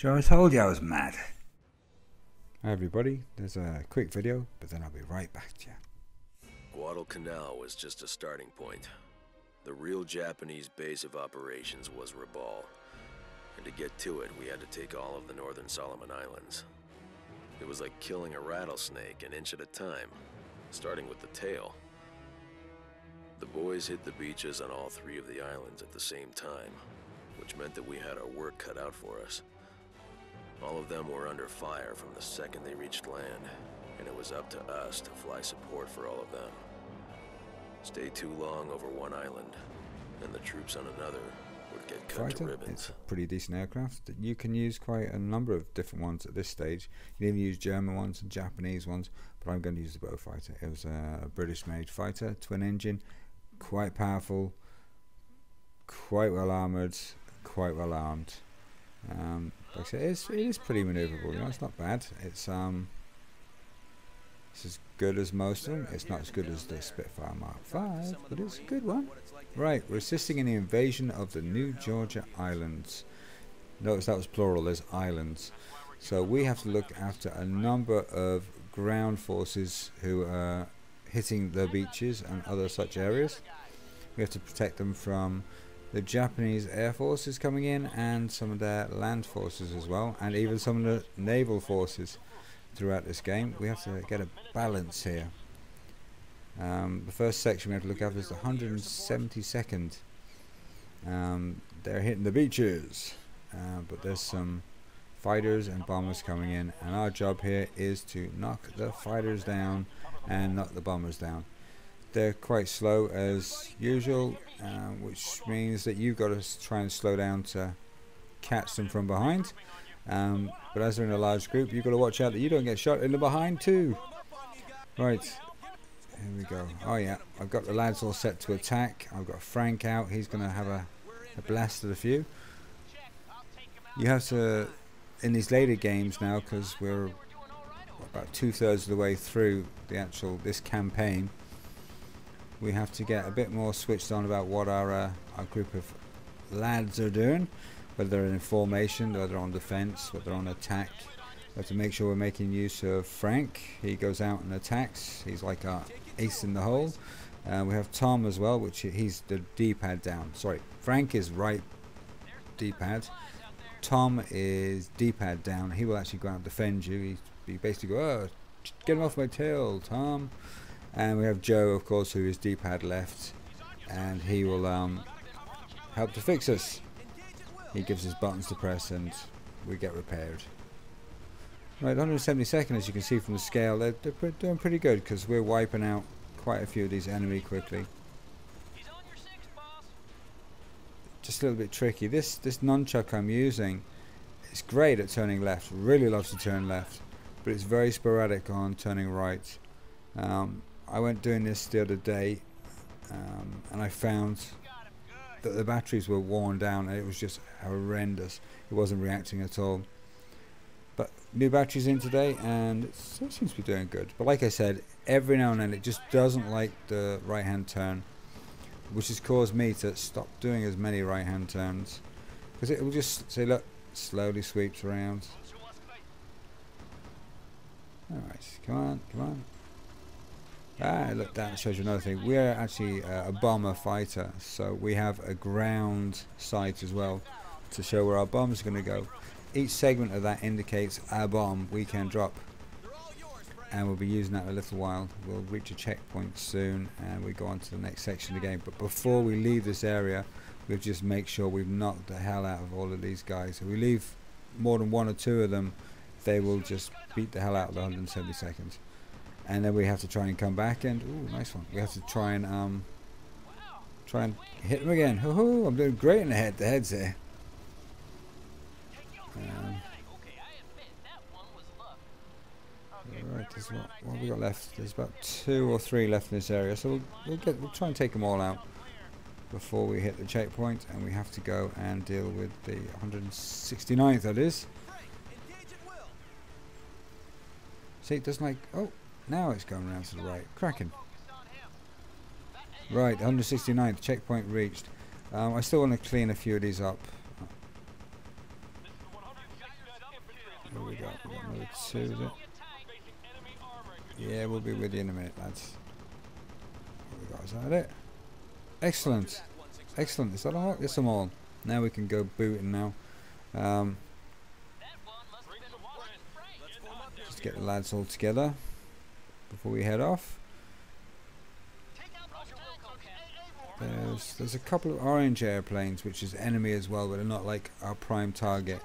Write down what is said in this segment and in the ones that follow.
So I told you I was mad. Hi everybody, there's a quick video, but then I'll be right back to you. Guadalcanal was just a starting point. The real Japanese base of operations was Rabaul, and to get to it, we had to take all of the northern Solomon Islands. It was like killing a rattlesnake an inch at a time, starting with the tail. The boys hit the beaches on all three of the islands at the same time, which meant that we had our work cut out for us. All of them were under fire from the second they reached land, and it was up to us to fly support for all of them. Stay too long over one island, and the troops on another would get cut to ribbons. It's a pretty decent aircraft. You can use quite a number of different ones at this stage. You can even use German ones and Japanese ones, but I'm going to use the Beaufighter. It was a British-made fighter, twin engine, quite powerful, quite well armoured, quite well armed. Like I said, it is pretty manoeuvrable. You know, it's not bad. It's as good as most of them. It's not as good as the Spitfire Mark V, but it's a good one. Right, we're assisting in the invasion of the New Georgia Islands. Notice that was plural. There's islands. So we have to look after a number of ground forces who are hitting the beaches and other such areas. We have to protect them from the Japanese air forces coming in and some of their land forces as well, and even some of the naval forces throughout this game. We have to get a balance here. The first section we have to look after is the 172nd. They're hitting the beaches, but there's some fighters and bombers coming in, and our job here is to knock the fighters down and knock the bombers down. They're quite slow as usual, which means that you've got to try and slow down to catch them from behind. But as they're in a large group, you've got to watch out that you don't get shot in the behind too. Right, here we go. Oh yeah, I've got the lads all set to attack. I've got Frank out. He's going to have a blast at a few. You have to, in these later games now, because we're about 2/3 of the way through this campaign, we have to get a bit more switched on about what our group of lads are doing, whether they're in formation, whether they're on defense, whether they're on attack. We have to make sure we're making use of Frank. He goes out and attacks. He's like our ace in the hole. We have Tom as well, which he's the D-pad down. Sorry, Frank is right D-pad. Tom is D-pad down. He will actually go out and defend you. He basically go, oh, get him off my tail, Tom. And we have Joe, of course, who is D-pad left, and he will help to fix us. He gives us buttons to press and we get repaired. Right, 172nd, as you can see from the scale, they're doing pretty good because we're wiping out quite a few of these enemy quickly. Just a little bit tricky. This nunchuck I'm using is great at turning left, really loves to turn left, but it's very sporadic on turning right. I went doing this the other day, and I found that the batteries were worn down and it was just horrendous. It wasn't reacting at all. But new batteries in today and it seems to be doing good. But like I said, every now and then it just doesn't like the right hand turn, which has caused me to stop doing as many right hand turns, because it will just say, look, slowly sweeps around. Alright, come on, come on. Ah, look, that shows you another thing. We are actually a bomber fighter, so we have a ground sight as well to show where our bombs are going to go. Each segment of that indicates a bomb we can drop, and we'll be using that in a little while. We'll reach a checkpoint soon and we go on to the next section of the game. But before we leave this area, we'll just make sure we've knocked the hell out of all of these guys. If we leave more than one or two of them, they will just beat the hell out of the 172nd. And then we have to try and come back and, ooh, nice one. We have to try and hit them again. Hoo-hoo, I'm doing great in the heads here. Alright, what have we got left? There's about 2 or 3 left in this area, so we'll try and take them all out before we hit the checkpoint, and we have to go and deal with the 169th, that is. See, it doesn't like, oh, now it's going around to the right. Cracking. Right, 169th, checkpoint reached. I still want to clean a few of these up. We got another 2, is it? Yeah, we'll be with you in a minute, lads. What we got, is that it? Excellent. Excellent. Is that all? Yes, I'm all. Now we can go booting now. Just get the lads all together before we head off. There's a couple of orange airplanes, which is enemy as well, but they're not like our prime target.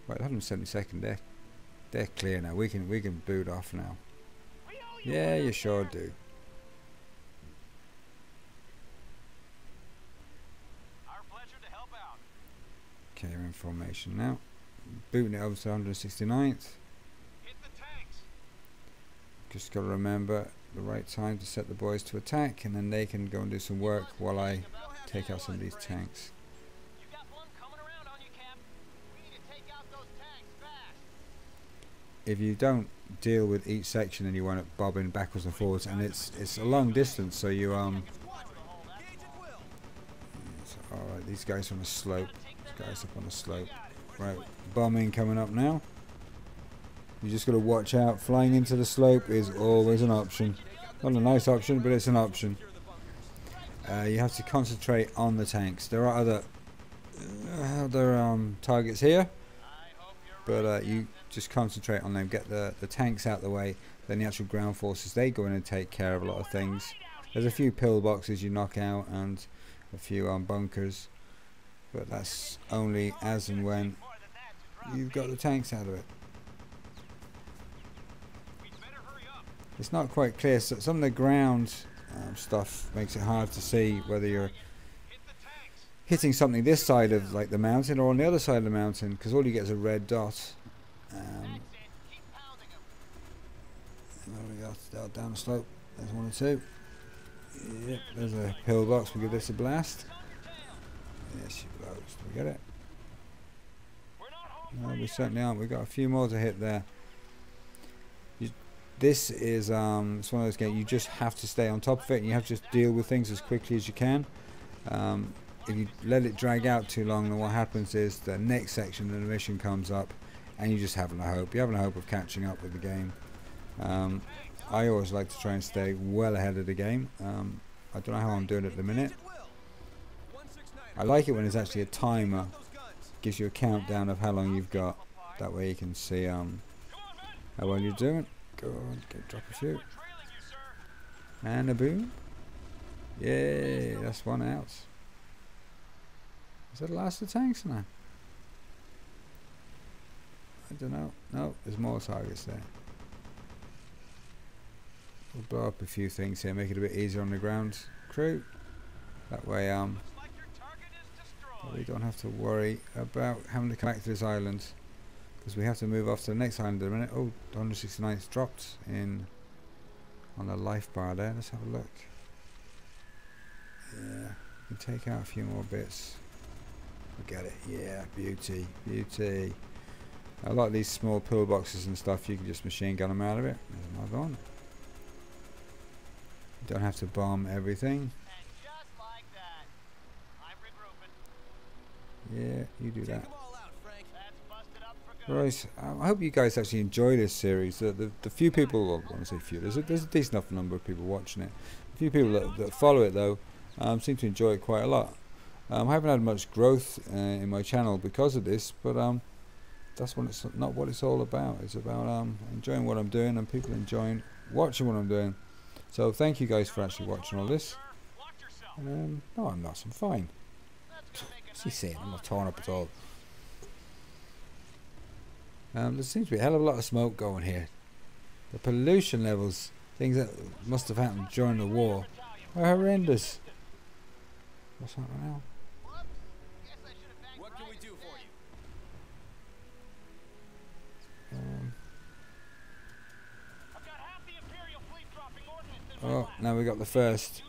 Right, 172nd. They're clear now. We can boot off now. Yeah, you sure do. Okay, we're in formation now. Booting it over to 169th. Just got to remember the right time to set the boys to attack, and then they can go and do some work while I take out some of these tanks. If you don't deal with each section, and you want it bobbing backwards and forwards, and it's a long distance, so you Alright, these guys are on a slope. These guys up on a slope. Right, bombing coming up now. You just got to watch out. Flying into the slope is always an option. Not a nice option, but it's an option. You have to concentrate on the tanks. There are other targets here, but you just concentrate on them. Get the tanks out the way. Then the actual ground forces, they go in and take care of a lot of things. There's a few pillboxes you knock out and a few bunkers, but that's only as and when you've got the tanks out of it. It's not quite clear, so some of the ground stuff makes it hard to see whether you're hitting something this side of like the mountain or on the other side of the mountain, because all you get is a red dot. There we go, down the slope. There's 1 or 2. Yep, there's a pillbox. We'll give this a blast. Yes, she blows. Do we get it? No, we certainly aren't. We've got a few more to hit there. This is it's one of those games you just have to stay on top of it, and you have to just deal with things as quickly as you can. If you let it drag out too long, then what happens is the next section of the mission comes up, and you just have no hope. You have no hope of catching up with the game. I always like to try and stay well ahead of the game. I don't know how I'm doing at the minute. I like it when there's actually a timer. Gives you a countdown of how long you've got. That way you can see how well you're doing. Go on, drop a few. And a boom. Yay, that's 1 out. Is that the last of the tanks now? I don't know. No, there's more targets there. We'll blow up a few things here, make it a bit easier on the ground crew. That way we don't have to worry about having to come back to this island, because we have to move off to the next island in a minute. Oh, 169's dropped in on the life bar there. Let's have a look. Yeah, we can take out a few more bits. Look at it. Yeah, beauty, beauty. A lot of these small pillboxes and stuff, you can just machine gun them out of it. There's another one. You don't have to bomb everything. Yeah, you do that. Right, I hope you guys actually enjoy this series. The few people, well, I want to say few, there's a decent enough number of people watching it. A few people that follow it though seem to enjoy it quite a lot. I haven't had much growth in my channel because of this, but that's not what it's all about. It's about enjoying what I'm doing and people enjoying watching what I'm doing. So thank you guys for actually watching all this. No, I'm not. I'm fine. What's he saying? I'm not torn up at all. There seems to be a hell of a lot of smoke going here. The pollution levels, things that must have happened during the war, are horrendous. What's happening now? What can we do for you? Oh, now we got the first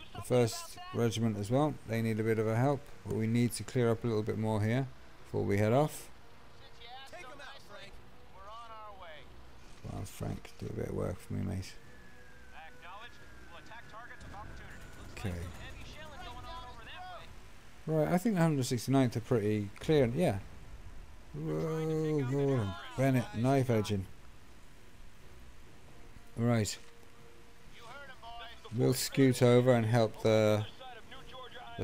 regiment as well. They need a bit of a help, but we need to clear up a little bit more here before we head off. Come on, Frank, do a bit of work for me, mate. Okay. Right, I think the 169th are pretty clear. Yeah. Whoa, Lord, Bennett, knife edging. Right. We'll scoot over and help the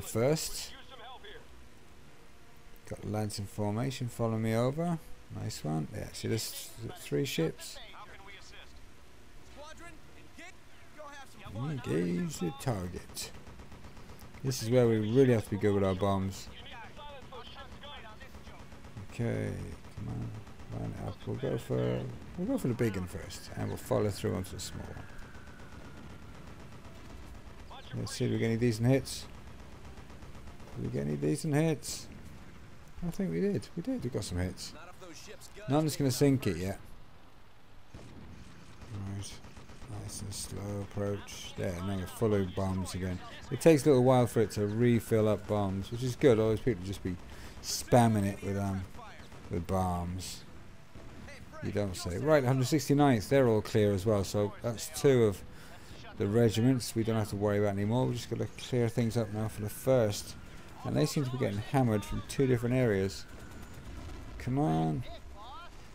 first. Got lads in formation, follow me over. Nice one. Yeah, see this 3 ships. Engage the target. This is where we really have to be good with our bombs. Okay, come on, line up. We'll go for the big one first, and we'll follow through onto the small one. Let's see if we get any decent hits. Did we get any decent hits? I think we did. We did. We got some hits. Not just going to sink it yet. Right. Nice and slow approach. There, now we're full of bombs again. It takes a little while for it to refill up bombs, which is good. All those people just be spamming it with bombs. You don't say. Right, 169th. They're all clear as well. So that's 2 of the regiments. We don't have to worry about anymore. We're just got to clear things up now for the first. And they seem to be getting hammered from 2 different areas. Come on.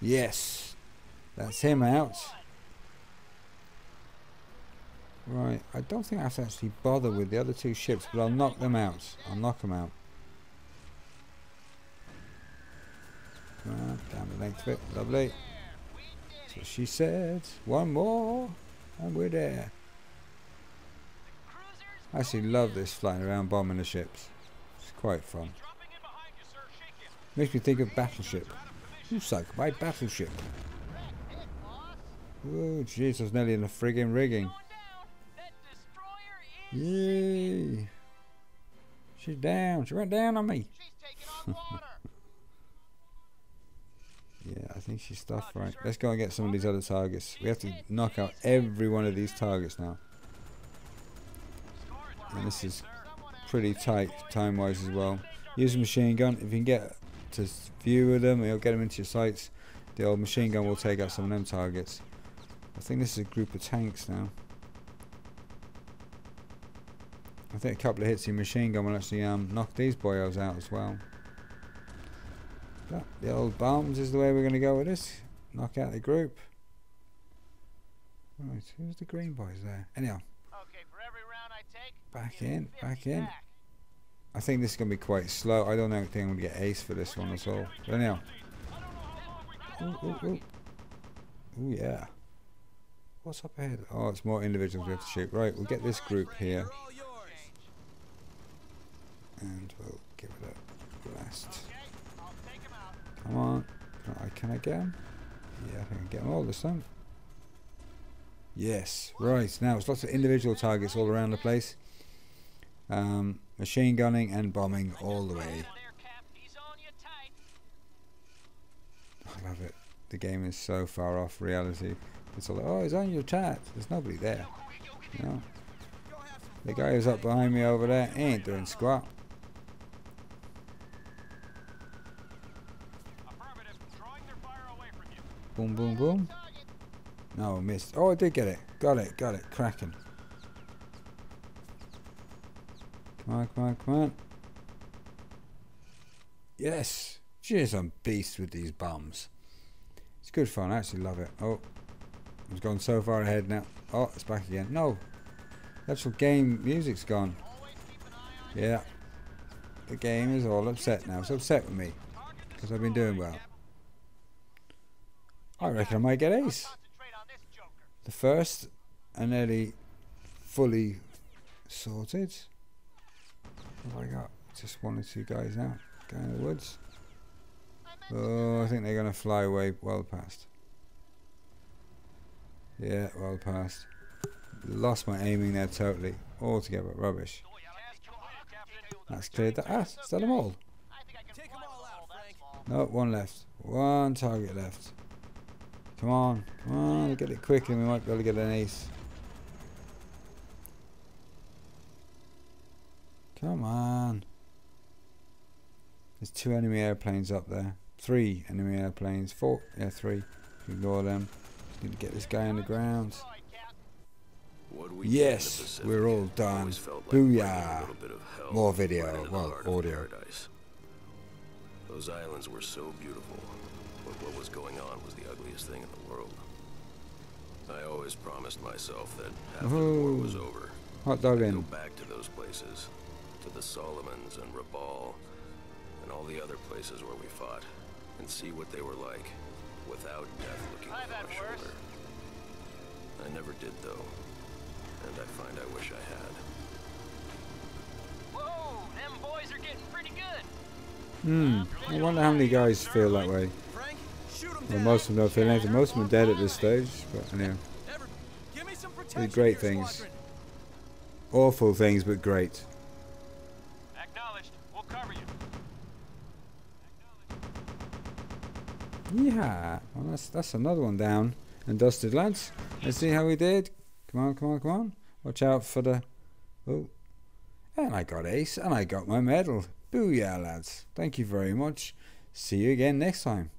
Yes. That's him out. Right. I don't think I have to actually bother with the other 2 ships, but I'll knock them out. I'll knock them out. Come on. Down the length of it. Lovely. That's what she said. 1 more. And we're there. I actually love this flying around bombing the ships. It's quite fun. Makes me think of Battleship. You suck my Battleship. Oh jeez, I was nearly in the friggin' rigging. Yay! She's down. She went down on me. Yeah, I think she's stuffed right. Let's go and get some of these other targets. We have to knock out every one of these targets now. And this is pretty tight time-wise as well. Use a machine gun. If you can get to view with them, you'll get them into your sights. The old machine gun will take out some of them targets. I think this is a group of tanks now. I think a couple of hits in machine gun will actually knock these boyos out as well. But the old bombs is the way we're going to go with this. Knock out the group. Right, who's the green boys there? Anyhow. Back in, back in. I think this is going to be quite slow. I don't think I'm going to get ace for this one at all. But anyhow. Ooh, ooh, ooh. Ooh, yeah. What's up ahead? Oh, it's more individuals we have to shoot. Right, we'll get this group here. And we'll give it a blast. Come on. Can I get him? Yeah, I think I can get them all this time. Yes, right. Now, it's lots of individual targets all around the place. Machine gunning and bombing all the way. I love it. The game is so far off reality. It's all like, oh, he's on your chat. There's nobody there. You know? The guy who's up behind me over there ain't doing squat. Boom, boom, boom. No, missed. Oh, I did get it. Got it, got it. Cracking. Come on, come on, come on. Yes. Jeez, I'm beast with these bombs. It's good fun. I actually love it. Oh, it's gone so far ahead now. Oh, it's back again. No. The actual game music's gone. Yeah. The game is all upset now. It's upset with me. Because I've been doing well. I reckon I might get ace. The first are nearly fully sorted. What have I got? Just 1 or 2 guys now. Going in the woods. Oh, I think they're going to fly away well past. Yeah, well past. Lost my aiming there totally. Altogether. Rubbish. That's cleared that. Ah, is that them all? No, 1 left. 1 target left. Come on. Come on. Get it quickly. We might be able to get an ace. Come on. There's 2 enemy airplanes up there. 3 enemy airplanes. 4. Yeah, 3. Ignore them. Just need to get this guy on the ground. Yes, we're all done. Booyah. More video. Well, audio. Those islands were so beautiful, but what was going on was the ugliest thing in the world. I always promised myself that after the war was over, Hot dog I'd in. go back to those places, to the Solomons and Rabaul, and all the other places where we fought, and see what they were like, without death looking I've over had my worse. shoulder. I never did, though, and I find I wish I had. Whoa, them boys are getting pretty good. I wonder how many guys feel that way. Frank, shoot him Well, down. most of them don't feel anything. Most of them are dead at this stage. But anyway, Ever, give me some protection, great here, things. squadron. awful things, but great. Acknowledged. We'll cover you. Yeah, well, that's another one down and dusted, lads. Let's see how we did. Come on, come on, come on. Watch out for the... Oh. And I got ace, and I got my medal. Booyah, lads. Thank you very much. See you again next time.